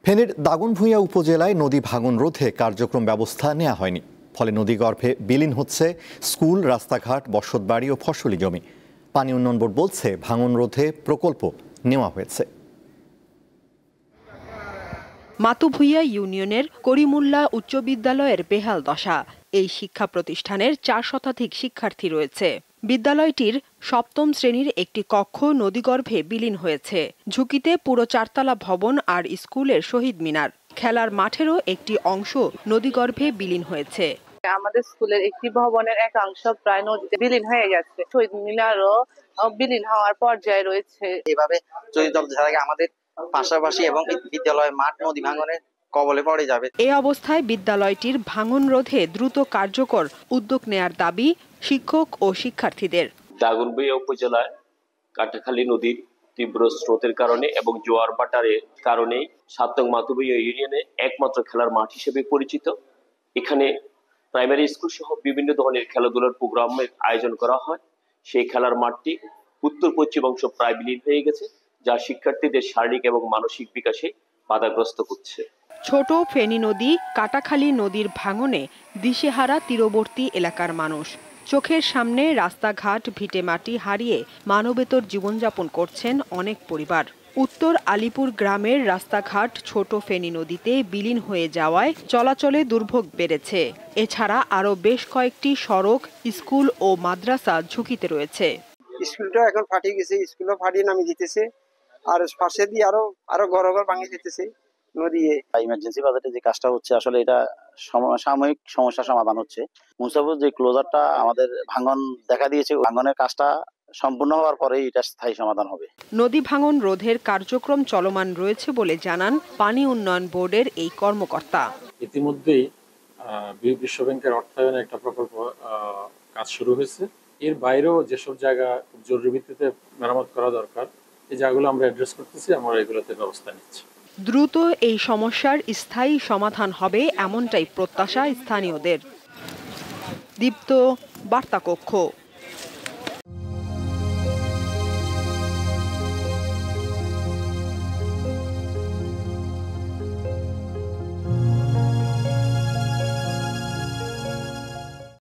ফেনীর দাগনভূঞা উপজেলায় নদী ভাঙন রোধে কার্যক্রম ব্যবস্থা নেওয়া হয়নি। ফলে নদীগর্ভে বিলীন হচ্ছে স্কুল, রাস্তাঘাট, বসতবাড়ি ও ফসলি জমি। পানি উন্নয়ন বোর্ড বলছে, ভাঙন রোধে প্রকল্প নেওয়া হয়েছে। মাতুভূঞা ইউনিয়নের করিমুল্লাহ উচ্চ বিদ্যালয়ের বেহাল দশা। এই শিক্ষা প্রতিষ্ঠানের 4 শতাধিক শিক্ষার্থী রয়েছে। বিদ্যালয়টির 7ম শ্রেণীর একটি কক্ষ নদীগর্ভে বিলীন হয়েছে। ঝুঁকিতে পুরো 4তলা ভবন আর স্কুলের শহীদ মিনার। খেলার মাঠেরও একটি অংশ নদীগর্ভে বিলীন হয়েছে। আমাদের স্কুলের একটি ভবনের একাংশ প্রায় নদীতে বিলীন হয়ে গেছে। শহীদ মিনারও বিলীন হওয়ার পর্যায়ে রয়েছে। এভাবে যদি আমাদের পাশাপাশি এবং বিদ্যালয়ের মাঠ নদী ভাঙনের কবলে পড়ে যাবে। এই অবস্থায় বিদ্যালয়টির ভাঙন রোধে দ্রুত কার্যকর উদ্যোগ নেয়ার দাবি শিক্ষক ও শিক্ষার্থীদের। দাগনভূঞা উপজেলায় কাটাখালী নদীর তীব্র স্রোতের কারণে এবং জোয়ার ভাটার কারণে 7 নং মাতুভূঞা ইউনিয়নে একমাত্র খেলার মাঠ হিসেবে পরিচিত। এখানে প্রাইমারি স্কুল সহ বিভিন্ন ধরনের খেলাধুলার প্রোগ্রামের আয়োজন করা হয়। সেই খেলার মাঠটি উত্তর পশ্চিম অংশ প্রায় বিলীন হয়ে গেছে, যা শিক্ষার্থীদের শারীরিক এবং মানসিক বিকাশে বাধাগ্রস্ত করছে। ছোট ফেনী নদী, কাটাখালী নদীর ভাঙনে দিশেহারা তীরবর্তী এলাকার মানুষ। চোখের সামনে রাস্তাঘাট, ভিটেমাটি হারিয়ে মানবেতর জীবনযাপন করছেন অনেক পরিবার। উত্তর আলীপুর গ্রামের রাস্তাঘাট ছোট ফেনী নদীতে বিলীন হয়ে যাওয়ায় চলাচলে দুর্ভোগ বেড়েছে। এছাড়া আরো বেশ কয়েকটি সড়ক, স্কুল ও মাদ্রাসা ঝুঁকিতে রয়েছে। স্কুলটা এখন ফাটিয়ে গেছে, স্কুলও ফাটিয়ে নামিয়ে দিতেছে, আর পাশে দিয়ে আরো ঘর ভাঙিয়ে দিতেছে নদী। ইমার্জেন্সি বাজেটে যে কাজটা হচ্ছে, আসলে এটা সাময়িক সমস্যা সমাধান হচ্ছে। মুসাফুর যে ক্লোজারটা আমাদের ভাঙন দেখা দিয়েছে, ভাঙনের কাজটা সম্পূর্ণ হওয়ার পরেই এটা স্থায়ী সমাধান হবে। নদী ভাঙন রোধের কার্যক্রম চলমান রয়েছে বলে জানান পানি উন্নয়ন বোর্ডের এই কর্মকর্তা। ইতিমধ্যেই বিশ্ব ব্যাংকের অর্থায়নে একটা প্রকল্প কাজ শুরু হয়েছে। এর বাইরেও যেসব জায়গা জরুরি ভিত্তিতে মেরামত করা দরকার, এই জায়গাগুলো আমরা অ্যাড্রেস করতেছি, আমরা এগুলোতে ব্যবস্থা নিচ্ছি। দ্রুত এই সমস্যার স্থায়ী সমাধান হবে এমনটাই প্রত্যাশা স্থানীয়দের। দীপ্ত, বার্তা কক্ষ।